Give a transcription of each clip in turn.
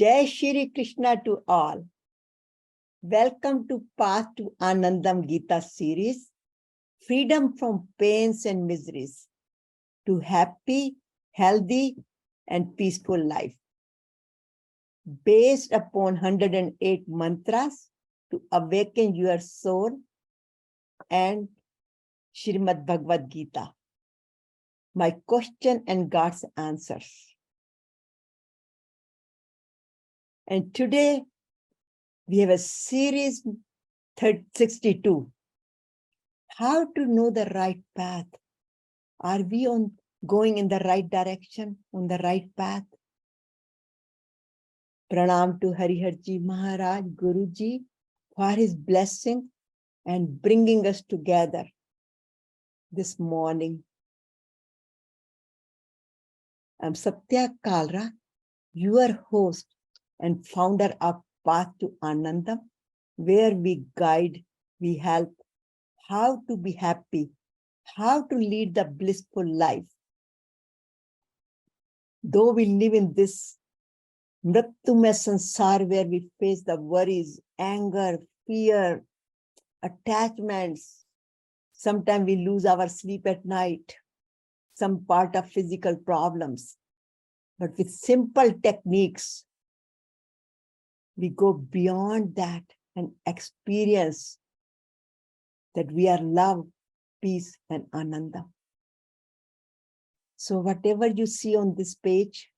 Jai Shri Krishna to all. Welcome to Path to Anandam Gita series, Freedom from Pains and Miseries to Happy, Healthy and Peaceful Life. Based upon 108 mantras to awaken your soul and Srimad Bhagavad Gita. My question and God's answers. And today we have a series 62. How to know the right path? Are we going in the right direction, on the right path? Pranam to Hariharji Maharaj, Guruji, for his blessing and bringing us together this morning. I'm Satya Kalra, your host and founder of Path to Anandam, where we guide, we help how to be happy, how to lead the blissful life. Though we live in this mrityumay sansar where we face the worries, anger, fear, attachments, sometimes we lose our sleep at night, some part of physical problems. But with simple techniques, we go beyond that and experience that we are love, peace, and ananda. So whatever you see on this page,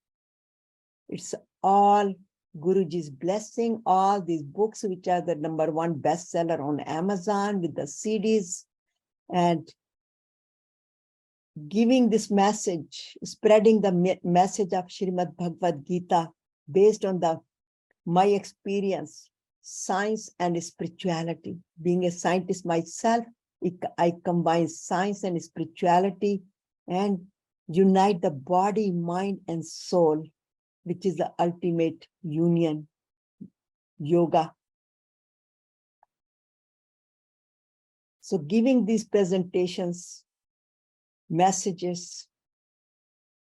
it's all Guruji's blessing, all these books, which are the #1 bestseller on Amazon with the CDs, and giving this message, spreading the message of Srimad Bhagavad Gita based on my experience, science and spirituality. Being a scientist myself, I combine science and spirituality and unite the body, mind, and soul, which is the ultimate union, yoga. So giving these presentations, messages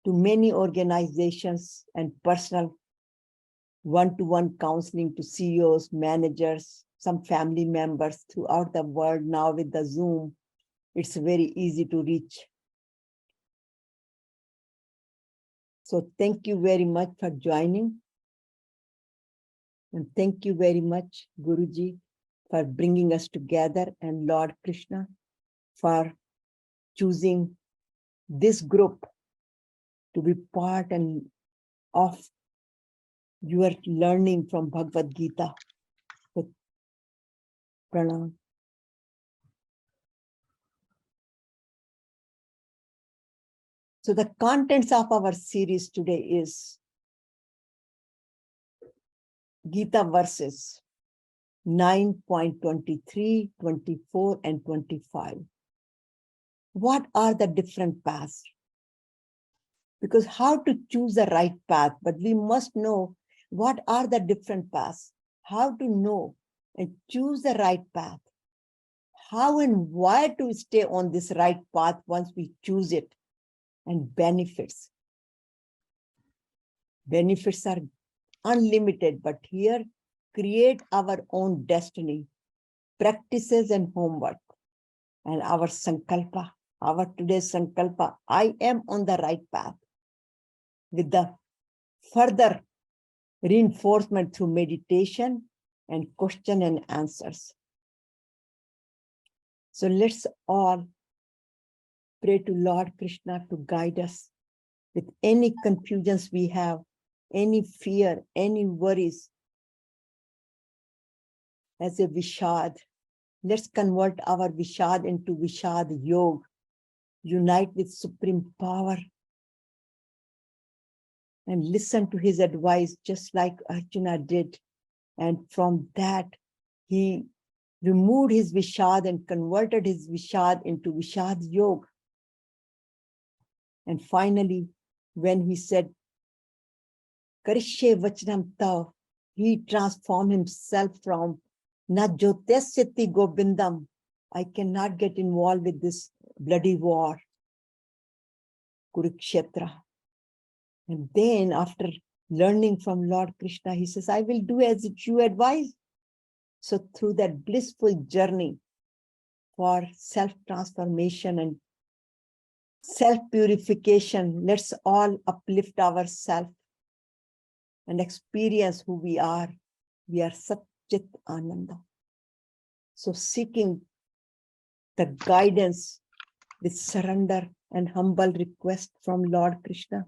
to many organizations and personal one-to-one counseling to CEOs, managers, some family members throughout the world. Now with the Zoom, it's very easy to reach. So thank you very much for joining. And thank you very much, Guruji, for bringing us together, and Lord Krishna for choosing this group to be part of your learning from Bhagavad Gita. So, Pranam. So the contents of our series today is Gita verses 9.23, 24, and 25. What are the different paths? Because how to choose the right path, but we must know what are the different paths, how to know and choose the right path, how and why to stay on this right path once we choose it, and benefits. Benefits are unlimited, but here create our own destiny, practices and homework, and our sankalpa, our today's sankalpa, I am on the right path, with the further reinforcement through meditation and question and answers. So let's all pray to Lord Krishna to guide us with any confusions we have, any fear, any worries. As a Vishad, let's convert our Vishad into Vishad Yoga, unite with Supreme Power, and listen to his advice just like Arjuna did. And from that, he removed his Vishad and converted his Vishad into Vishad Yoga. And finally, when he said, Karishye Vachanam Tav, he transformed himself from Na Jyotesyati Gobindam, I cannot get involved with this bloody war, Kurukshetra. And then after learning from Lord Krishna, he says, I will do as you advise. So through that blissful journey for self-transformation and self-purification, let's all uplift ourselves and experience who we are. We are Satchit Ananda. So seeking the guidance with surrender and humble request from Lord Krishna.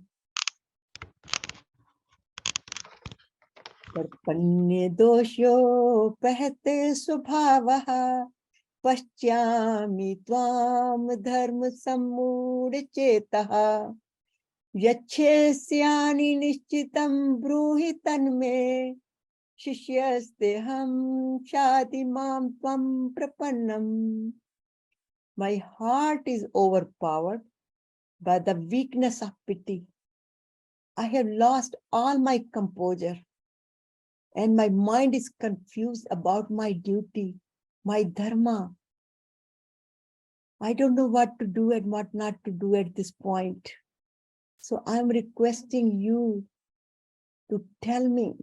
Karpanye dosyo pahte subhavaha paschyami tvam dharma sammud chetaha yachesyani nishchitam bruhi tanme shishyasteham shadi mam tvam prapannam. My heart is overpowered by the weakness of pity. I have lost all my composure, and my mind is confused about my duty, my dharma. I don't know what to do and what not to do at this point. So I'm requesting you to tell me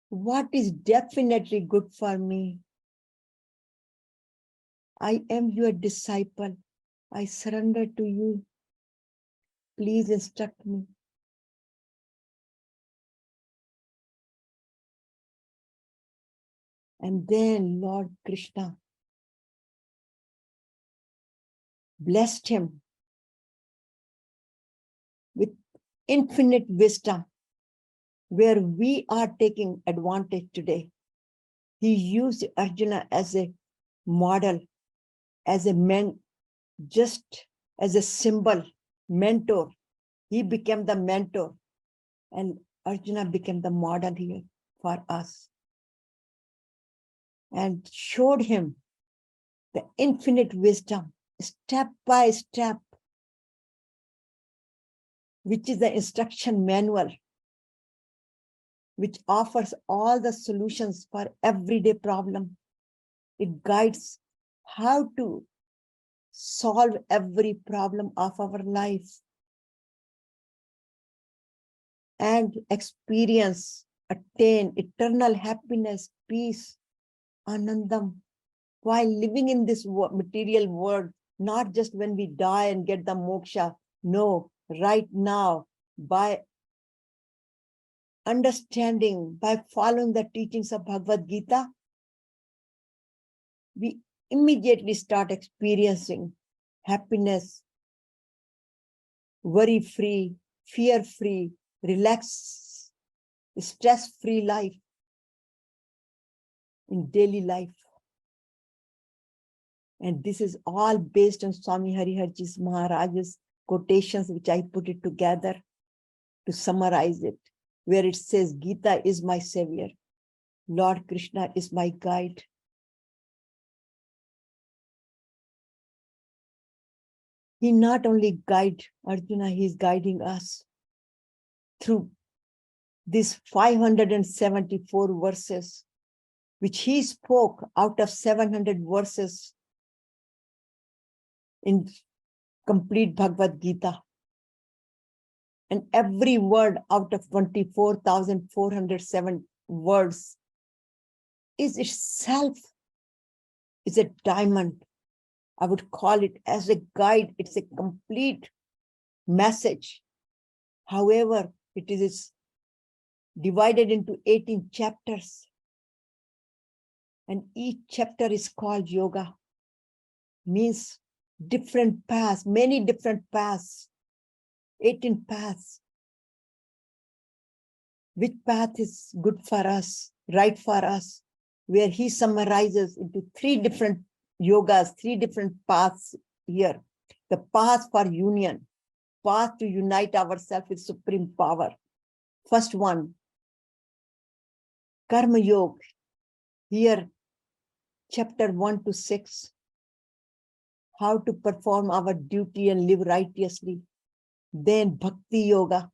what is definitely good for me. I am your disciple. I surrender to you. Please instruct me. And then Lord Krishna blessed him with infinite wisdom, where we are taking advantage today. He used Arjuna as a model, as a man, just as a symbol, mentor. He became the mentor, and Arjuna became the model here for us, and showed him the infinite wisdom, step by step, which is the instruction manual, which offers all the solutions for everyday problem. It guides how to solve every problem of our life and experience, attain eternal happiness, peace, anandam, while living in this material world, not just when we die and get the moksha. No, right now, by understanding, by following the teachings of Bhagavad Gita, we immediately start experiencing happiness, worry-free, fear-free, relaxed, stress-free life in daily life. And this is all based on Swami Hariharji's Maharaj's quotations, which I put it together to summarize it, where it says, Gita is my savior. Lord Krishna is my guide. He not only guides Arjuna, he is guiding us through these 574 verses, which he spoke out of 700 verses in complete Bhagavad Gita. And every word out of 24,407 words is itself is a diamond. I would call it as a guide. It's a complete message. However, it is divided into 18 chapters. And each chapter is called yoga. Means different paths, many different paths, 18 paths. Which path is good for us, right for us, where he summarizes into 3 different yogas, 3 different paths here. The path for union, path to unite ourselves with supreme power. First one, Karma Yoga. Here, chapter 1 to 6, how to perform our duty and live righteously. Then Bhakti Yoga,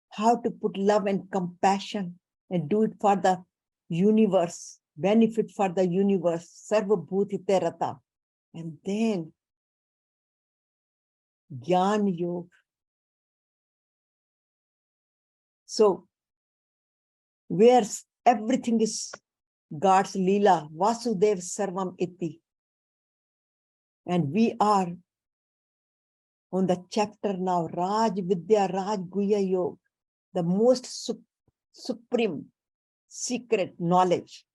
how to put love and compassion and do it for the universe, benefit for the universe, Sarva Bhutite Rata. And then Jnana Yoga. So where everything is God's Leela, Vasudev Sarvam Iti. And we are on the chapter now, Raj Vidya Raj Guhya Yoga, the most supreme secret knowledge.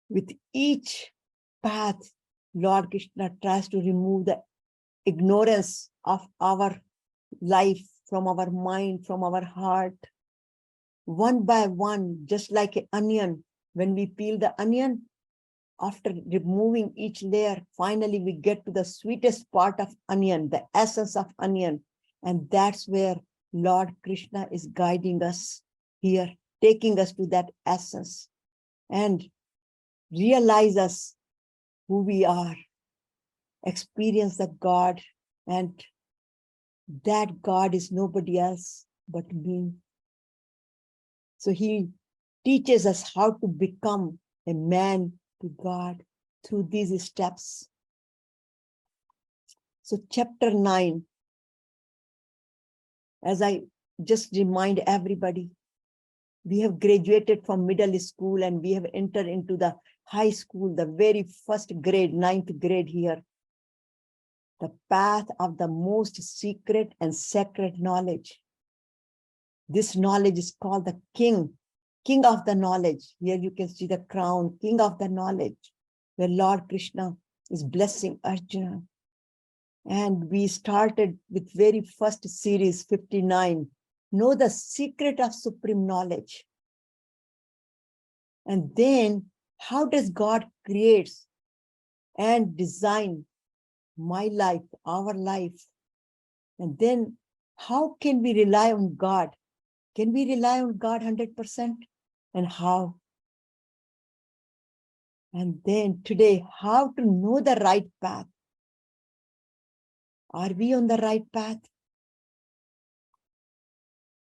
With each path, Lord Krishna tries to remove the ignorance of our life from our mind, from our heart, one by one, just like an onion. When we peel the onion, after removing each layer, finally we get to the sweetest part of onion, the essence of onion. And that's where Lord Krishna is guiding us here, taking us to that essence and realize us who we are, experience the God, and that God is nobody else but me. So he teaches us how to become a man to God through these steps. So chapter 9, as I just remind everybody, we have graduated from middle school and we have entered into the high school, the very first grade, 9th grade here. The path of the most secret and sacred knowledge. This knowledge is called the king of the knowledge. Here you can see the crown, king of the knowledge, where Lord Krishna is blessing Arjuna. And we started with very first series, 59, know the secret of supreme knowledge. And then how does God create and design my life, our life? And then how can we rely on God? Can we rely on God 100%? And how? And then today, how to know the right path? Are we on the right path?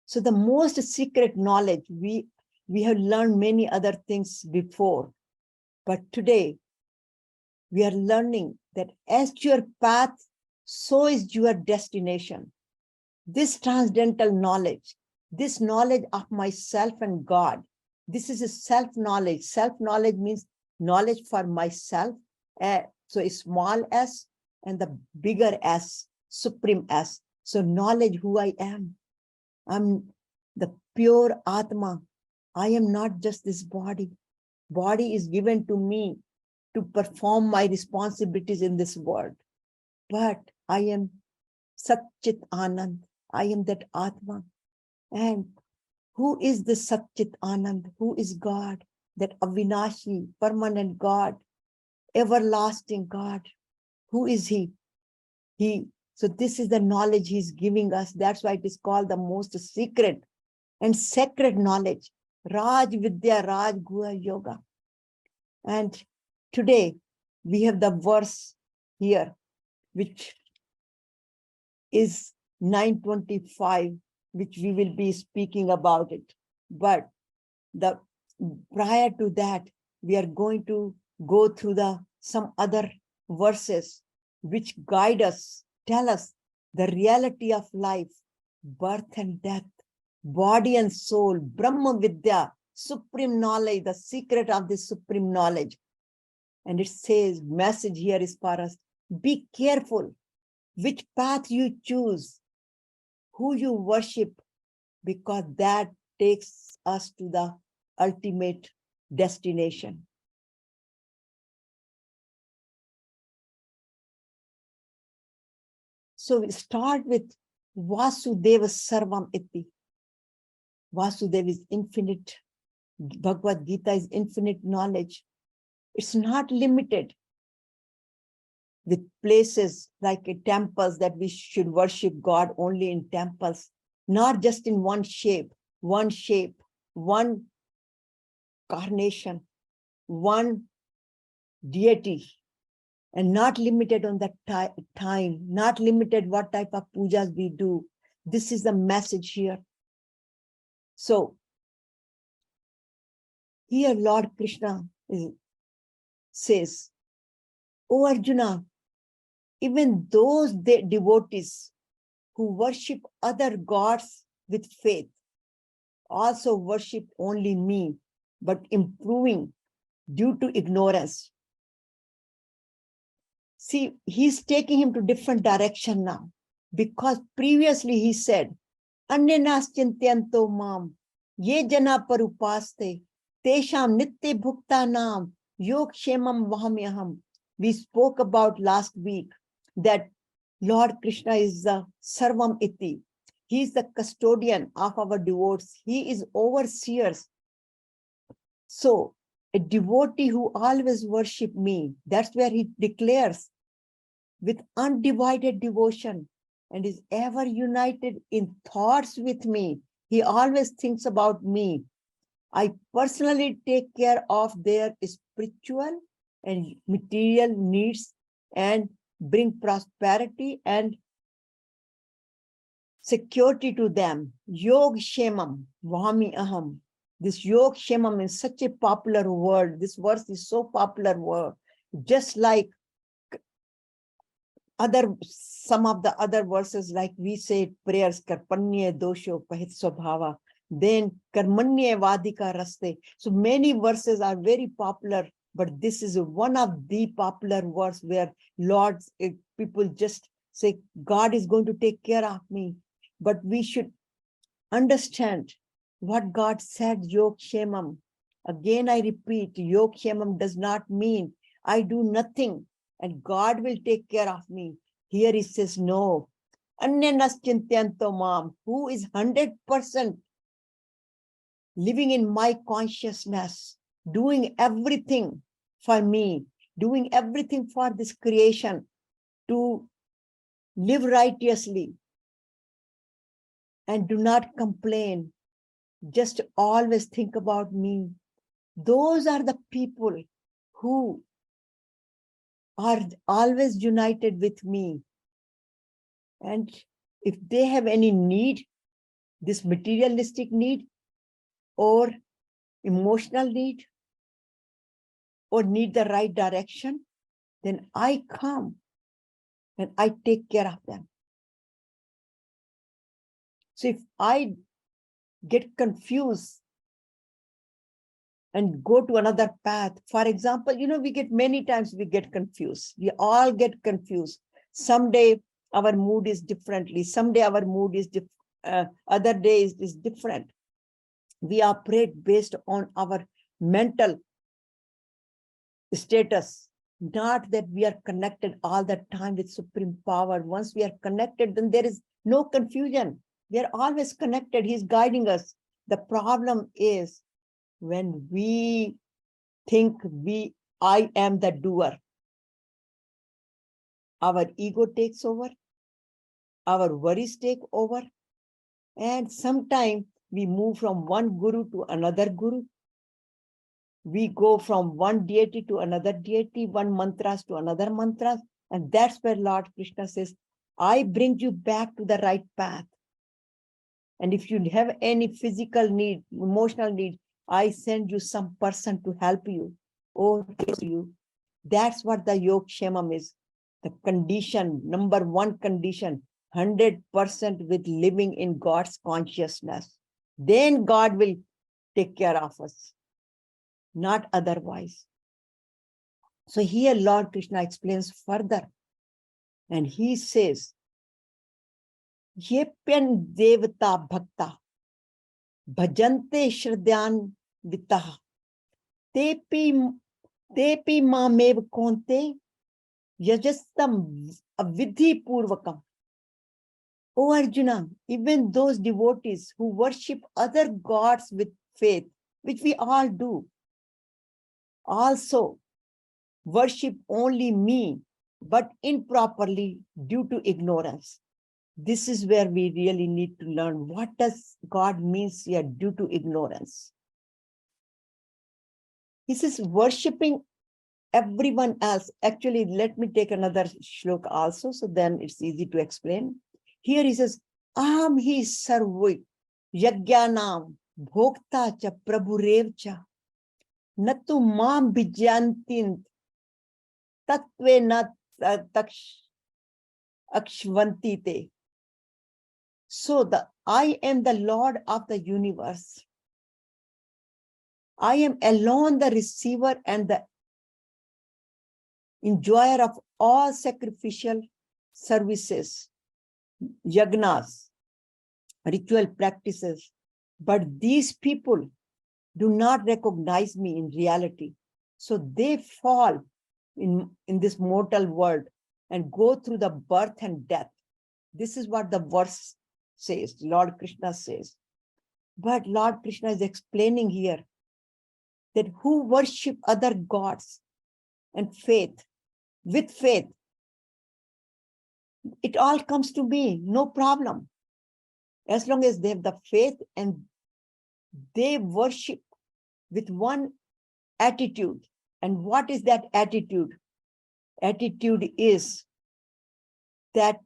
So the most secret knowledge, we have learned many other things before, but today we are learning that as your path, so is your destination. This transcendental knowledge, this knowledge of myself and God, this is a self-knowledge. Self-knowledge means knowledge for myself. So a small s and the bigger S, supreme S. So knowledge who I am. I'm the pure Atma. I am not just this body. Body is given to me to perform my responsibilities in this world. But I am Satchit Anand. I am that Atma. And who is this Satchit Anand? Who is God? That Avinashi, permanent God, everlasting God. Who is he? So this is the knowledge he's giving us. That's why it is called the most secret and sacred knowledge. Raj Vidya Raj Guhya Yoga. And today we have the verse here, which is 925, which we will be speaking about it. But prior to that, we are going to go through some other verses which guide us, tell us the reality of life, birth and death, body and soul, Brahma Vidya, supreme knowledge, the secret of this supreme knowledge. And it says, message here is for us, be careful which path you choose, who you worship, because that takes us to the ultimate destination. So we start with Vasudeva Sarvam Iti. Vasudeva is infinite. Bhagavad Gita is infinite knowledge. It's not limited with places like temples that we should worship God only in temples, not just in one shape, one carnation, one deity, and not limited on the time, not limited what type of pujas we do. This is the message here. So here Lord Krishna says, "O Arjuna, even those devotees who worship other gods with faith, also worship only me, but improving due to ignorance. See, he's taking him to different direction now, because previously he said, Anyanas chintyanto mam, ye jana parupaste, tesham nitya bhukta nam, yog shemam vahamyaham. We spoke about last week that Lord Krishna is the Sarvam Iti. He is the custodian of our devotees. He is overseers. So a devotee who always worship me, that's where he declares with undivided devotion and is ever united in thoughts with me. He always thinks about me. I personally take care of their spiritual and material needs and bring prosperity and security to them. Yog Shemam, Vahami Aham. This Yog Shemam is such a popular word. This verse is so popular word. Just like some of the other verses, like we say prayers, Karpanye dosho pahit swabhava, then Karmanye vadika raste. So many verses are very popular, but this is one of the popular verse where people just say, God is going to take care of me. But we should understand what God said, Yog Shemam. Again, I repeat, Yog Shemam does not mean I do nothing and God will take care of me. Here he says, no. Anyanas chintyanto mam, who is 100% living in my consciousness, doing everything for me, doing everything for this creation to live righteously and do not complain. Just always think about me. Those are the people who are always united with me. And if they have any need, this materialistic need or emotional need or need the right direction, then I come and I take care of them. So if I get confused and go to another path, for example, we get many times we get confused. We all get confused. Someday our mood is differently. Someday our mood is other days is different. We operate based on our mental status, not that we are connected all the time with supreme power. Once we are connected, then there is no confusion. We are always connected. He's guiding us. The problem is when we think I am the doer, our ego takes over, our worries take over, and sometimes we move from one guru to another guru. We go from one deity to another deity, one mantras to another mantras. And that's where Lord Krishna says, I bring you back to the right path. And if you have any physical need, emotional need, I send you some person to help you or you. That's what the Yog Shemam is. The condition, number one condition, 100% with living in God's consciousness. Then God will take care of us, not otherwise. So here Lord Krishna explains further. And he says, Yepyan devata bhakta bhajante shraddhan vitah tepi mamev konte yajastam avidhi purvakam. O Arjuna, even those devotees who worship other gods with faith, which we all do, also worship only me, but improperly due to ignorance. This is where we really need to learn what does God means here due to ignorance. He says worshipping everyone else. Actually, let me take another shloka also, so then it's easy to explain. Here he says, Aham hi sarvai yajnanam bhokta cha prabhurev cha natu mam bijantint tatve na akshvanti te. So I am the Lord of the universe. I am alone the receiver and the enjoyer of all sacrificial services, yajnas, ritual practices. But these people do not recognize me in reality. So they fall in this mortal world and go through the birth and death. This is what the verse says, Lord Krishna says. But Lord Krishna is explaining here that who worship other gods and with faith, it all comes to me, no problem. As long as they have the faith and they worship with one attitude. And what is that attitude? Attitude is that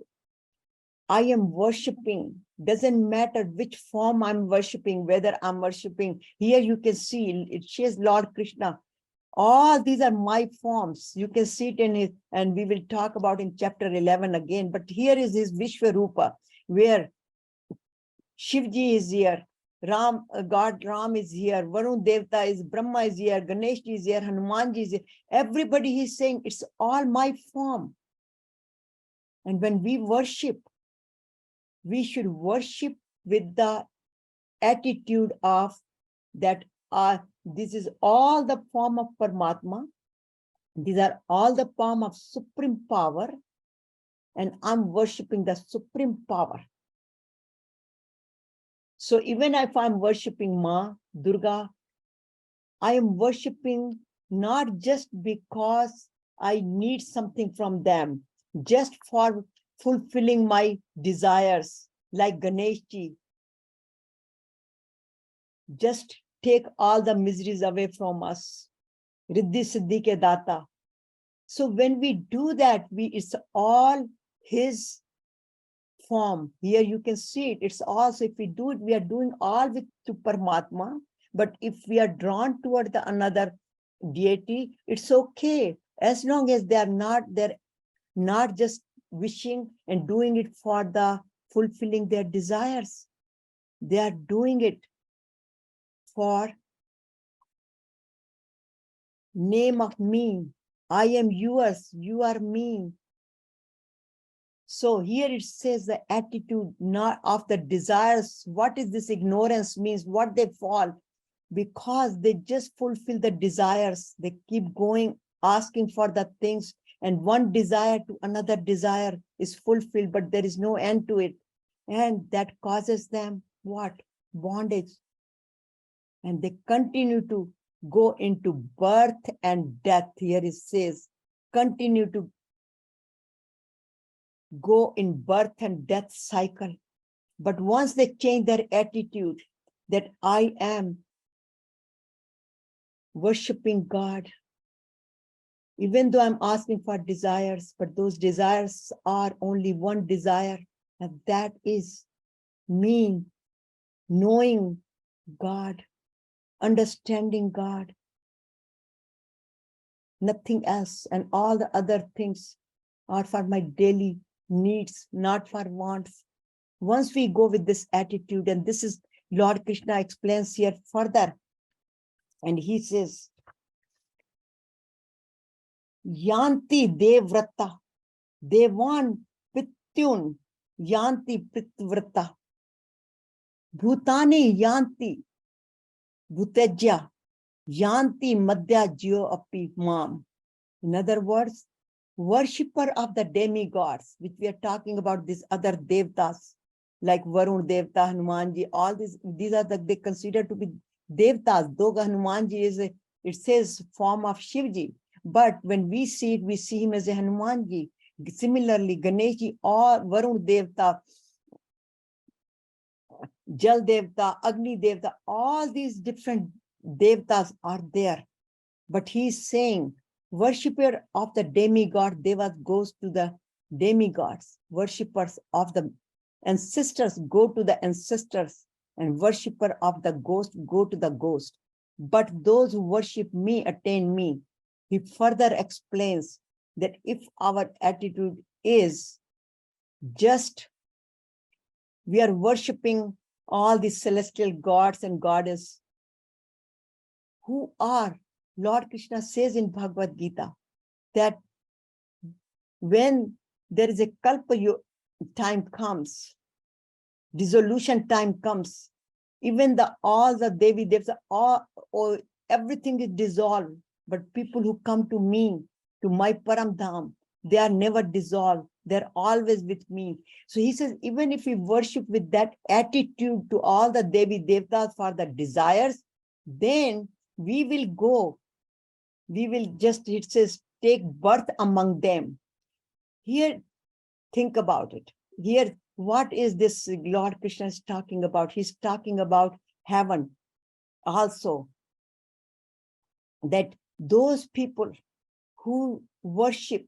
I am worshiping, doesn't matter which form I'm worshiping, whether I'm worshiping, here you can see, it says Lord Krishna, all these are my forms. You can see it in it, and we will talk about in chapter 11 again, but here is his Vishwarupa, where Shivji is here, God Ram is here, Varun Devta is, Brahma is here, Ganesh is here, Hanumanji is here. Everybody he's saying, it's all my form. And when we worship, we should worship with the attitude of that this is all the form of Paramatma. These are all the form of supreme power. And I'm worshiping the supreme power. So even if I'm worshiping Ma, Durga, I am worshiping not just because I need something from them, just for fulfilling my desires, like Ganeshji. Just take all the miseries away from us. Riddhi Siddhi ke Data. So when we do that, it's all his form. Here you can see it. It's also, if we do it, we are doing all with to Paramatma. But if we are drawn toward another deity, it's okay. As long as they're not just wishing and doing it for the fulfilling their desires. They are doing it for name of me. I am yours, you are me. So here it says the attitude not of the desires. What is this ignorance means? What they fall? Because they just fulfill the desires. They keep going, asking for the things, and one desire to another desire is fulfilled, but there is no end to it. And that causes them what? Bondage. And they continue to go into birth and death. Here it says, continue to go in birth and death cycle. But once they change their attitude that I am worshiping God, even though I'm asking for desires, but those desires are only one desire, and that is me knowing God, understanding God, nothing else, and all the other things are for my daily needs, not for wants. Once we go with this attitude, and this is Lord Krishna explains here further, and he says, Yanti Devrata, Devan Pityun, Yanti Pitvrata, Bhutani Yanti, Bhutejya, Yanti Madhya Jyo Api Mam. In other words, worshipper of the demigods, which we are talking about, these other devtas, like Varun Devta, Hanumanji, all these are they considered to be devtas. Though Hanumanji is it says form of Shivji, but when we see it, we see him as a Hanumanji. Similarly, Ganeshji or Varun Devta, Jal Devta, Agni Devta, all these different devtas are there. But he's saying, worshipper of the demigod, Devas goes to the demigods, worshippers of the ancestors go to the ancestors, and worshipper of the ghost go to the ghost. But those who worship me attain me. He further explains that if our attitude is just We are worshipping all these celestial gods and goddesses who are, Lord Krishna says in Bhagavad Gita, that when there is a kalpa time comes, dissolution time comes, even all the Devi Devas, everything is dissolved. But people who come to me, to my Param Dham, they are never dissolved. They're always with me. So he says, even if we worship with that attitude to all the Devi Devtas for the desires, then we will go. We will just, it says, take birth among them. Here, think about it. Here, what is this Lord Krishna is talking about? He's talking about heaven also. That those people who worship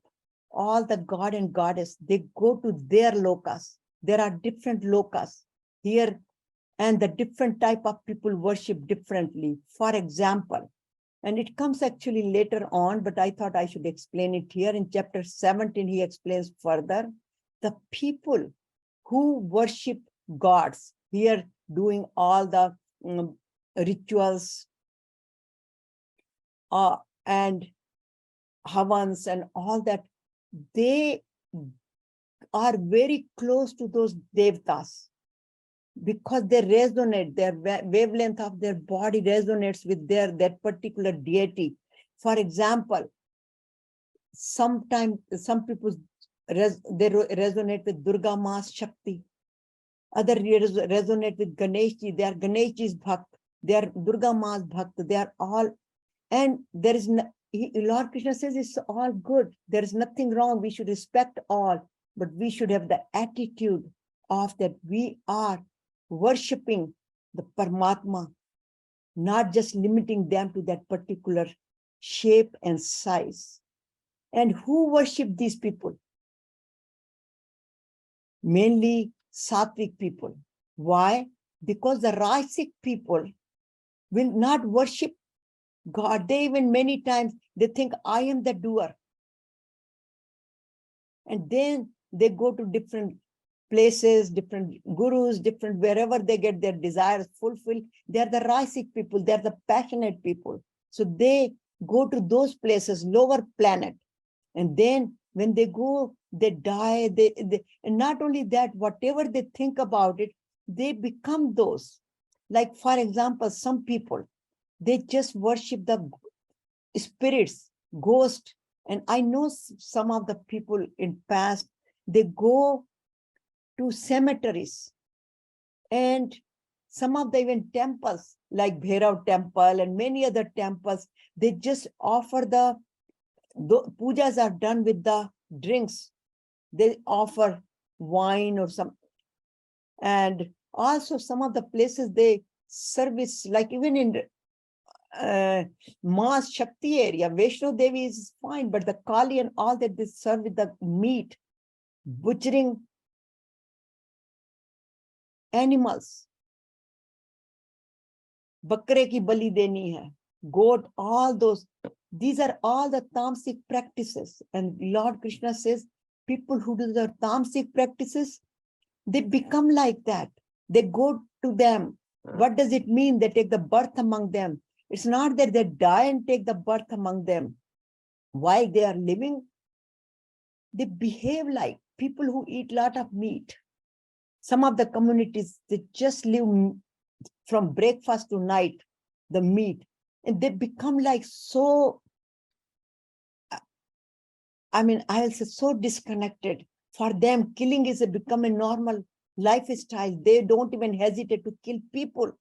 all the god and goddess, they go to their lokas. There are different lokas here, and the different type of people worship differently. For example, and it comes actually later on, but I thought I should explain it here. In chapter 17, he explains further the people who worship gods, here doing all the rituals and havans and all that, they are very close to those devtas because they resonate, their wavelength of their body resonates with that particular deity. For example, sometimes some people they resonate with Durga Ma's Shakti. Other resonate with Ganesh Ji. They are Ganesh Ji's Bhakt. They are Durga Ma's Bhakt. They are all, and there is Lord Krishna says it's all good. There is nothing wrong. We should respect all, but we should have the attitude of that we are worshipping the Paramatma, not just limiting them to that particular shape and size. And who worship these people? Mainly Sattvic people. Why? Because the Rajasic people will not worship God. They even many times, they think I am the doer. And then they go to different places, different gurus, different wherever they get their desires fulfilled. They're the Rajasic people. They're the passionate people. So they go to those places, lower planet. And then when they go, they die. And not only that, whatever they think about it, they become those. Like, for example, some people, they just worship the spirits, ghosts. And I know some of the people in past, they go to cemeteries and some of the even temples like Bhairav temple and many other temples, they just offer the pujas are done with the drinks. They offer wine or some, and also some of the places they service, like even in Ma's Shakti area, Vaishno Devi is fine, but the Kali and all that they serve with the meat, butchering animals. Bakre ki bali deni hai, goat, all those. These are all the tamasic practices. And Lord Krishna says, people who do the tamasic practices, they become like that. They go to them. What does it mean? They take the birth among them. It's not that they die and take the birth among them. While they are living, they behave like people who eat a lot of meat. Some of the communities, they just live from breakfast to night, the meat. And they become like so, I mean, I will say so disconnected. For them, killing is become a normal lifestyle. They don't even hesitate to kill people.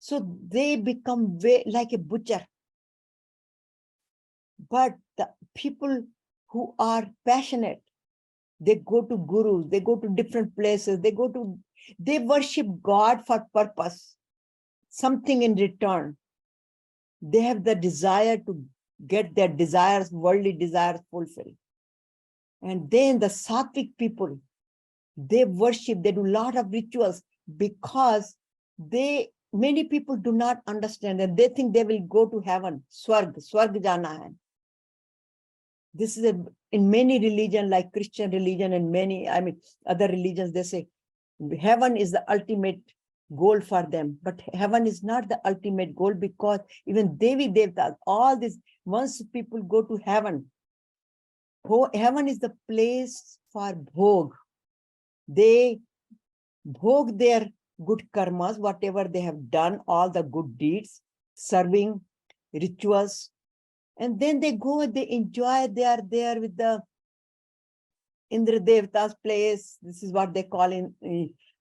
So they become like a butcher. But the people who are passionate, they go to gurus, they go to different places, they worship God for purpose, something in return. They have the desire to get their desires, worldly desires fulfilled. And then the Sattvic people, they worship, they do a lot of rituals because many people do not understand and they think they will go to heaven, swarg jana hai. This is in many religions, like Christian religion and many, other religions, they say heaven is the ultimate goal for them. But heaven is not the ultimate goal, because even Devi Devtas, all this, once people go to heaven, heaven is the place for bhog. They bhog their good karmas, whatever they have done, all the good deeds, serving, rituals, and then they go and they enjoy. They are there with the Indra Devta's place. This is what they call in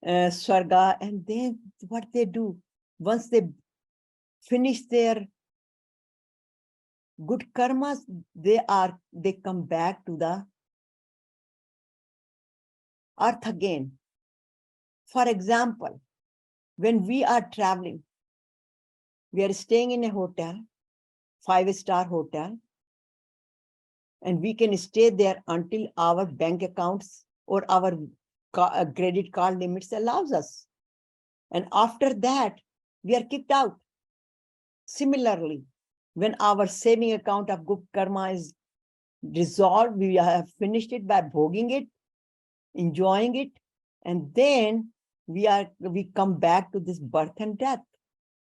Swarga. And then what they do, once they finish their good karmas, they come back to the earth again. For example, when we are traveling, we are staying in a hotel, 5-star hotel, and we can stay there until our bank accounts or our credit card limits allows us. And after that, we are kicked out. Similarly, when our saving account of good karma is resolved, we have finished it by bhoging it, enjoying it, and then we come back to this birth and death.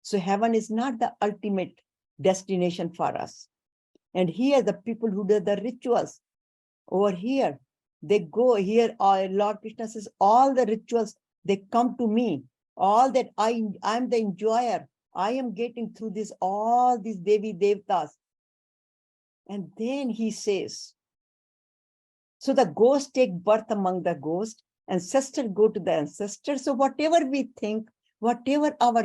So heaven is not the ultimate destination for us. And here, the people who do the rituals over here, they go here. Lord Krishna says, all the rituals, they come to me. All that I'm the enjoyer. I am getting through this, all these Devi Devtas. And then he says, so the ghosts take birth among the ghosts, ancestors go to the ancestors. So whatever we think, whatever our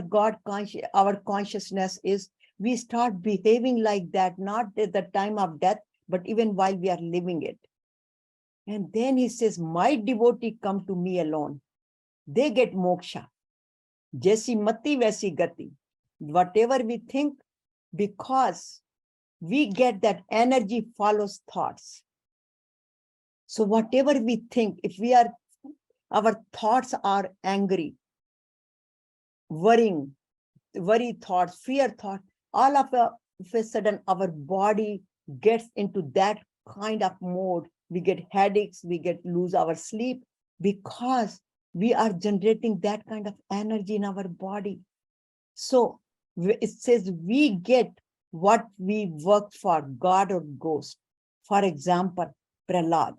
our consciousness is, we start behaving like that, not at the time of death, but even while we are living it. And then he says, my devotee come to me alone. They get moksha. Jaisi mati vaisi gati. Whatever we think, because we get that energy follows thoughts. So whatever we think, if our thoughts are angry, worry thoughts, fear thoughts, all of a sudden our body gets into that kind of mode. We get headaches, we lose our sleep, because we are generating that kind of energy in our body. So it says we get what we work for, God or ghost. For example, Prahlad,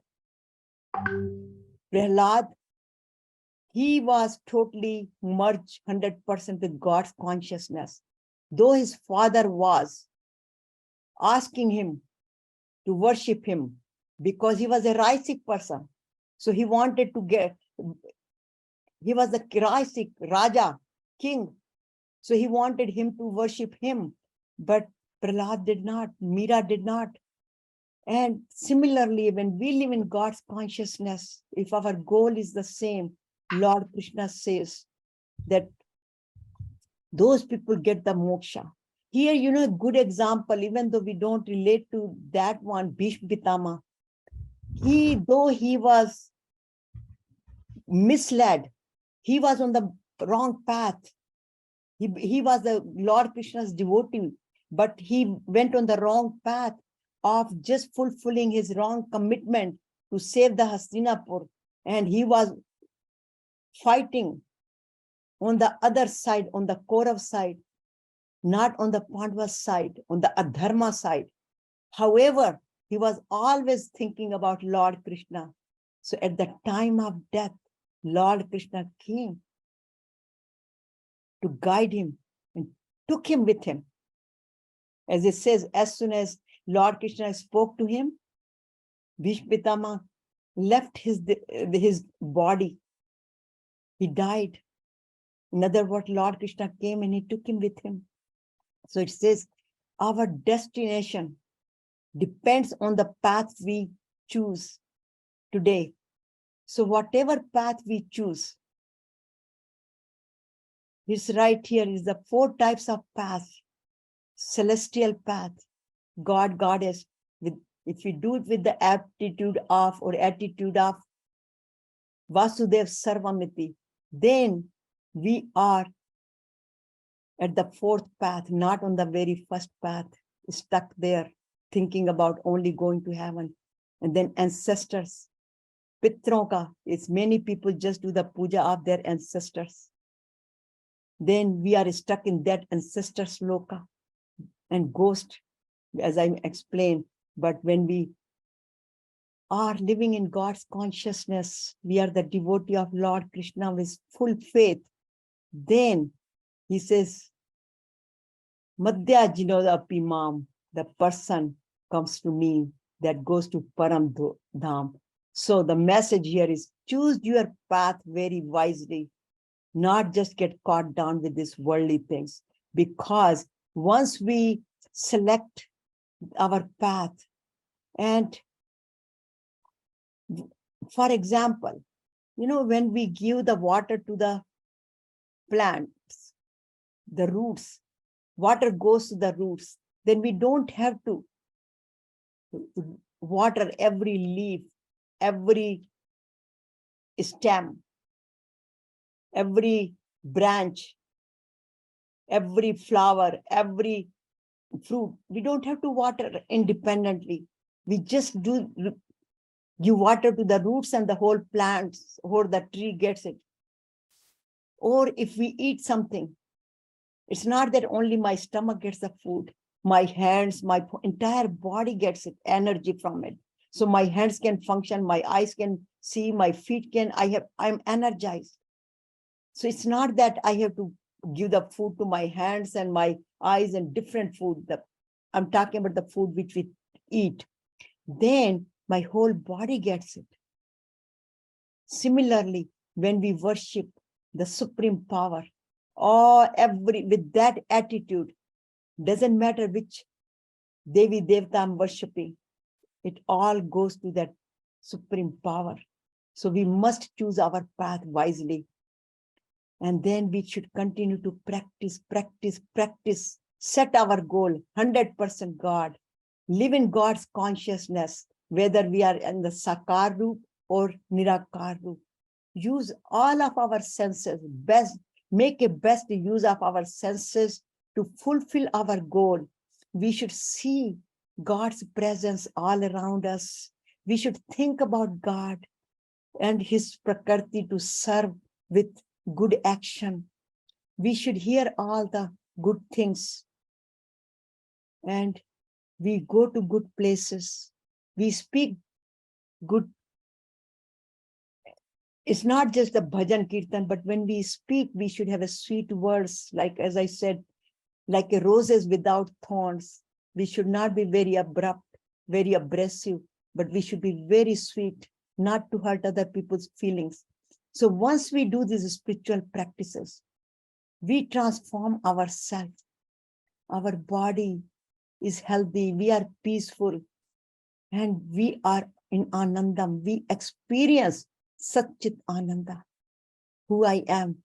he was totally merged 100% with God's consciousness. Though his father was asking him to worship him because he was a Raisik person. So he wanted to he was the Raisik Raja, king. So he wanted him to worship him, but Prahlad did not, Meera did not. And similarly, when we live in God's consciousness, if our goal is the same, Lord Krishna says that those people get the moksha. Here, a good example, even though we don't relate to that one, Bhishma Pitama, though he was misled, he was on the wrong path. He was the Lord Krishna's devotee, but he went on the wrong path of just fulfilling his wrong commitment to save the Hastinapur. And he was fighting on the other side, on the Kaurav side, not on the Pandava side, on the Adharma side. However, he was always thinking about Lord Krishna. So at the time of death, Lord Krishna came to guide him and took him with him. As it says, as soon as Lord Krishna spoke to him, Bhishma Pitama left his body. He died. In other words, Lord Krishna came and he took him with him. So it says, our destination depends on the path we choose today. So whatever path we choose, it's right here is the 4 types of path. Celestial path, God, Goddess. If we do it with the attitude of Vasudev Sarvamiti, then we are at the 4th path, not on the very first path, stuck there, thinking about only going to heaven. And then ancestors. Pitron ka is many people just do the puja of their ancestors. Then we are stuck in that ancestors loka and ghost, as I explained. But when we are living in God's consciousness, we are the devotee of Lord Krishna with full faith. Then he says, Madhya Jinodapi Mam, the person comes to me that goes to Param Dham. So the message here is choose your path very wisely, not just get caught down with these worldly things. Because once we select our path, and for example, when we give the water to the plants, the roots, water goes to the roots, then we don't have to water every leaf, every stem, every branch, every flower, every fruit. We don't have to water independently. We just give water to the roots and the whole plants or the tree gets it. Or if we eat something, it's not that only my stomach gets the food. My hands, my entire body gets it, energy from it. So my hands can function, my eyes can see, my feet can, I'm energized. So it's not that I have to give the food to my hands and my eyes and different food. I'm talking about the food which we eat. Then my whole body gets it. Similarly, when we worship the supreme power, with that attitude, doesn't matter which Devi Devta I'm worshipping, it all goes to that supreme power. So we must choose our path wisely. And then we should continue to practice, set our goal, 100% God, live in God's consciousness, whether we are in the Sakar Roop or Nirakar Roop. Use all of our senses, make a best use of our senses to fulfill our goal. We should see God's presence all around us. We should think about God and his Prakriti to serve with good action. We should hear all the good things. And we go to good places. We speak good. It's not just the bhajan kirtan, but when we speak, we should have a sweet words, like, as I said, like a roses without thorns. We should not be very abrupt, very abrasive, but we should be very sweet, not to hurt other people's feelings. So once we do these spiritual practices, we transform ourselves. Our body is healthy, we are peaceful, and we are in Anandam. We experience Satchit Ananda, who I am.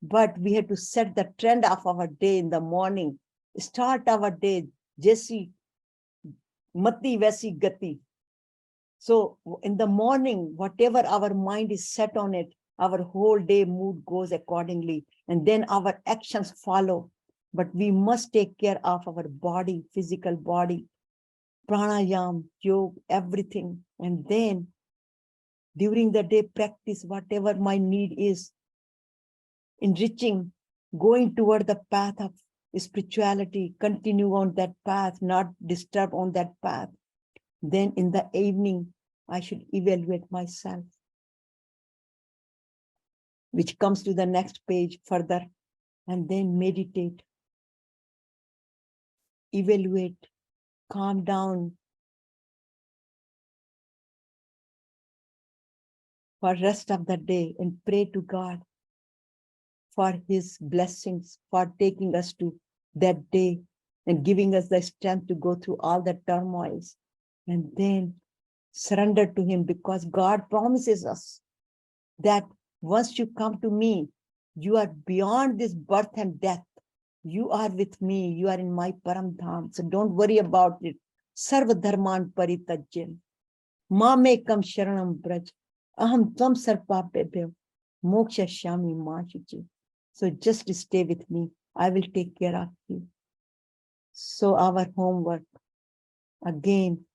But we have to set the trend of our day in the morning. Start our day, Jesi Mati Vesi Gati. So in the morning, whatever our mind is set on it, our whole day mood goes accordingly. And then our actions follow. But we must take care of our body, physical body, pranayam, yoga, everything. And then during the day, practice whatever my need is, enriching, going toward the path of spirituality, continue on that path, not disturb on that path. Then in the evening, I should evaluate myself, which comes to the next page further, and then meditate, evaluate, calm down for rest of the day and pray to God for his blessings, for taking us to that day and giving us the strength to go through all the turmoils, and then surrender to him, because God promises us that once you come to me, you are beyond this birth and death. You are with me. You are in my Param Dham. So don't worry about it. Sarva dharman paritajyan. Mamekam sharanam braj. Aham tvam sarpapebhyo. Moksha shami machuchi. So just stay with me. I will take care of you. So our homework, again,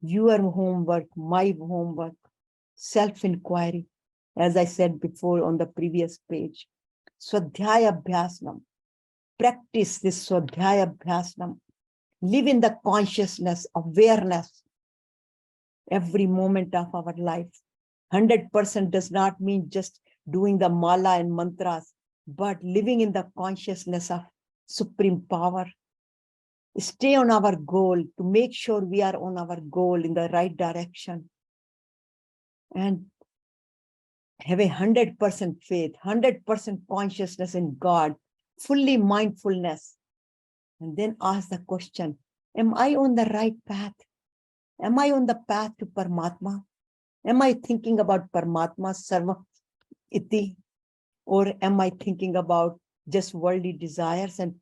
your homework, my homework, self-inquiry, as I said before on the previous page. Swadhyaya Abhyasnam. Practice this Swadhyaya Abhyasnam. Live in the consciousness, awareness, every moment of our life. 100% does not mean just doing the mala and mantras, but living in the consciousness of supreme power. Stay on our goal to make sure we are on our goal in the right direction. And have 100% faith, 100% consciousness in God, fully mindfulness. And then ask the question, am I on the right path? Am I on the path to Paramatma? Am I thinking about Paramatma, Sarva Iti? Or am I thinking about just worldly desires and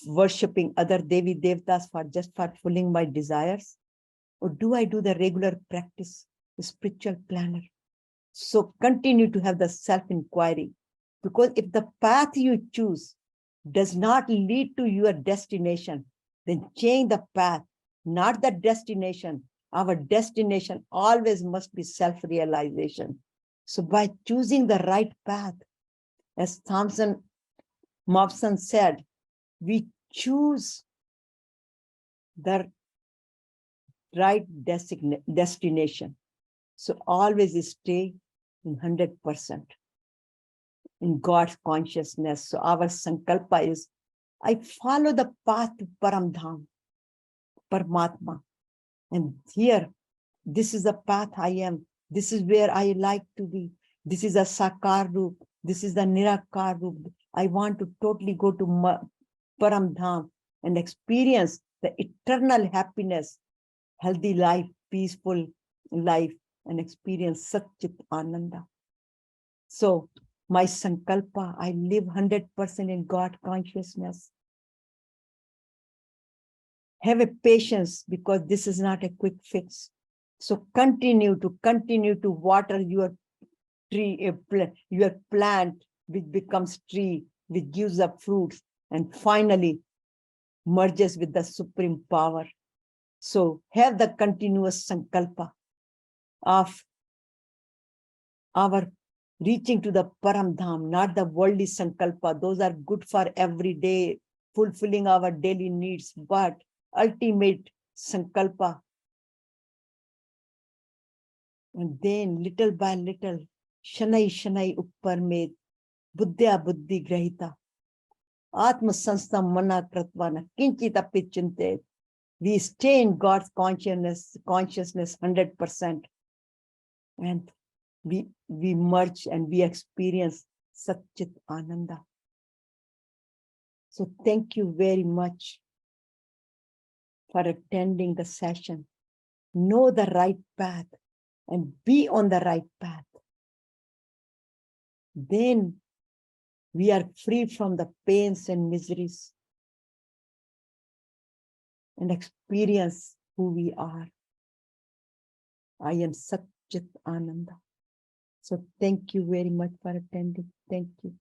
worshipping other Devi Devtas for fulfilling my desires? Or do I do the regular practice, the spiritual planner? So continue to have the self-inquiry, because if the path you choose does not lead to your destination, then change the path, not the destination. Our destination always must be self-realization. So by choosing the right path, as Mawson said, we choose the right destination. So always stay in 100% in God's consciousness. So our sankalpa is, I follow the path to Paramdham, Paramatma. And here, this is the path I am. This is where I like to be. This is a Sakar Roop. This is the Nirakar Roop. I want to totally go to Paramdham and experience the eternal happiness, healthy life, peaceful life, and experience Satchit Ananda. So my sankalpa, I live 100% in God consciousness. Have a patience, because this is not a quick fix. So continue to water your tree, your plant, which becomes tree, which gives up fruits, and finally merges with the supreme power. So have the continuous sankalpa of our reaching to the Paramdham, not the worldly sankalpa. Those are good for every day, fulfilling our daily needs, but ultimate sankalpa. And then little by little, Shanai Shanai Uppar Med, Buddhya Buddhi Grahita, Atma Sanstha Mana Kratvana, Kinchita Pichinte. We stay in God's consciousness 100%. And we merge and we experience Satchit Ananda. So thank you very much for attending the session. Know the right path and be on the right path. Then we are free from the pains and miseries and experience who we are. I am Satchit Ananda. So thank you very much for attending. Thank you.